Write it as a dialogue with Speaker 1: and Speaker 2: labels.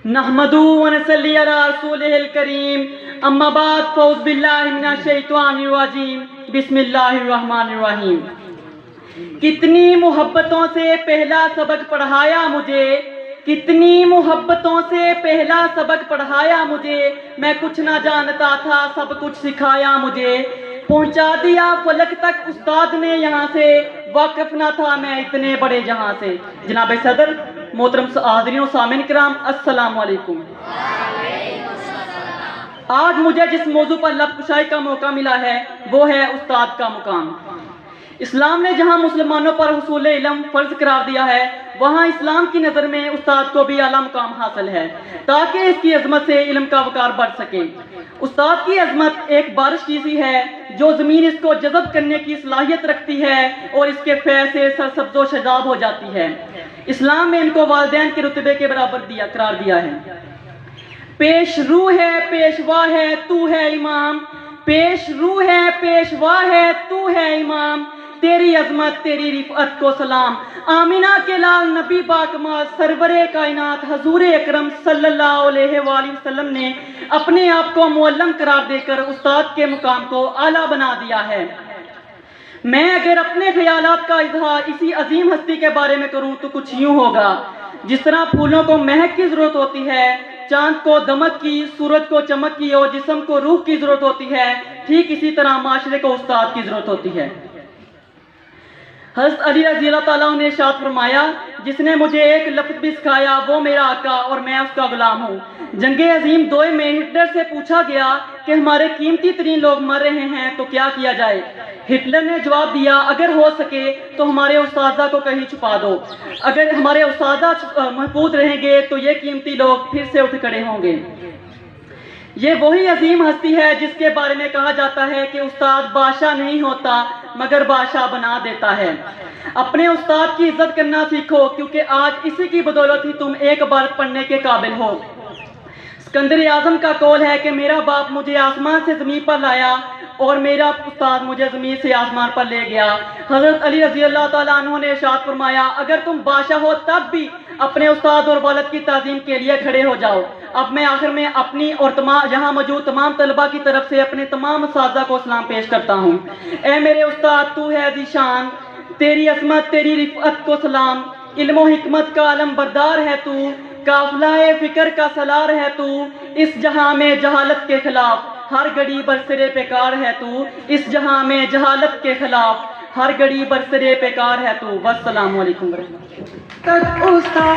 Speaker 1: نحمدہ ونصلی علی رسولہ الکریم اما بعد فاعوذ باللہ من الشیطان الرجیم بسم اللہ الرحمن الرحیم۔ کتنی محبتوں سے پہلا سبق پڑھایا مجھے، کتنی محبتوں سے پہلا سبق پڑھایا مجھے، میں کچھ نہ جانتا تھا سب کچھ سکھایا مجھے، پہنچا دیا فلک تک استاد نے یہاں سے، واقف نہ تھا میں اتنے بڑے جہاں سے۔ جناب صدر، محترم حاضرین و سامعین کرام، السلام علیکم۔ آج مجھے جس موضوع پر لب کشائی کا موقع ملا ہے وہ ہے استاد کا مقام۔ اسلام نے جہاں مسلمانوں پر حصول علم فرض قرار دیا ہے، وہاں اسلام کی نظر میں استاد کو بھی اعلیٰ مقام حاصل ہے تاکہ اس کی عظمت سے علم کا وقار بڑھ سکے۔ استاد کی عظمت ایک بارش کی سی ہے جو زمین اس کو جذب کرنے کی صلاحیت رکھتی ہے اور اس کے فیض سے سرسبز و شاداب ہو جاتی ہے۔ اسلام میں ان کو والدین کے رتبے کے برابر قرار دیا ہے۔ پیش رو ہے پیشوا ہے تو ہے امام، پیش رو ہے پیشوا ہے تو ہے امام، تیری عظمت تیری رفعت کو سلام۔ آمینہ کے لال نبی باکمال سرور کائنات حضور اکرم صلی اللہ علیہ وآلہ وسلم نے اپنے آپ کو معلم قرار دے کر استاد کے مقام کو اعلیٰ بنا دیا ہے۔ میں اگر اپنے خیالات کا اظہار اسی عظیم ہستی کے بارے میں کروں تو کچھ یوں ہوگا: جس طرح پھولوں کو مہک کی ضرورت ہوتی ہے، چاند کو دمک کی، سورج کو چمک کی اور جسم کو روح کی ضرورت ہوتی ہے، ٹھیک اسی طرح معاشرے کو استاد کی ضرورت ہوتی ہے۔ حضرت علی رضی اللہ تعالیٰ نے ارشاد فرمایا، جس نے مجھے ایک لفظ بھی سکھایا وہ میرا آقا اور میں اس کا غلام ہوں۔ جنگ عظیم 2 میں ہٹلر سے پوچھا گیا کہ ہمارے قیمتی ترین لوگ مر رہے ہیں تو کیا کیا جائے؟ ہٹلر نے جواب دیا، اگر ہو سکے تو ہمارے اساتذہ کو کہیں چھپا دو، اگر ہمارے اساتذہ محفوظ رہیں گے تو یہ قیمتی لوگ پھر سے اٹھ کھڑے ہوں گے۔ یہ وہی عظیم ہستی ہے جس کے بارے میں کہا جاتا ہے کہ استاد بادشاہ نہیں ہوتا مگر بادشاہ بنا دیتا ہے۔ اپنے استاد کی عزت کرنا سیکھو کیونکہ آج اسی کی بدولت ہی تم ایک بار پڑھنے کے قابل ہو۔ اسکندر اعظم کا قول ہے کہ میرا باپ مجھے آسمان سے زمین پر لایا اور میرا استاد مجھے زمین سے آسمان پر لے گیا۔ حضرت علی رضی اللہ تعالیٰ عنہ نے ارشاد فرمایا، اگر تم بادشاہ ہو تب بھی اپنے استاد اور والد کی تعظیم کے لیے کھڑے ہو جاؤ۔ اب میں آخر میں اپنی اور یہاں موجود تمام طلباء کی طرف سے اپنے تمام اساتذہ کو سلام پیش کرتا ہوں۔ اے میرے استاد، تو ہے ذی شان، تیری عظمت تیری رفعت کو سلام، علم و حکمت کا علم بردار ہے تو، قافلہ فکر کا سالار ہے تو، اس جہاں میں جہالت کے خلاف ہر گھڑی برسرے پیکار ہے تو، اس جہاں میں جہالت کے خلاف ہر گھڑی برسرے پیکار ہے تو۔ والسلام علیکم ورحمۃ اللہ۔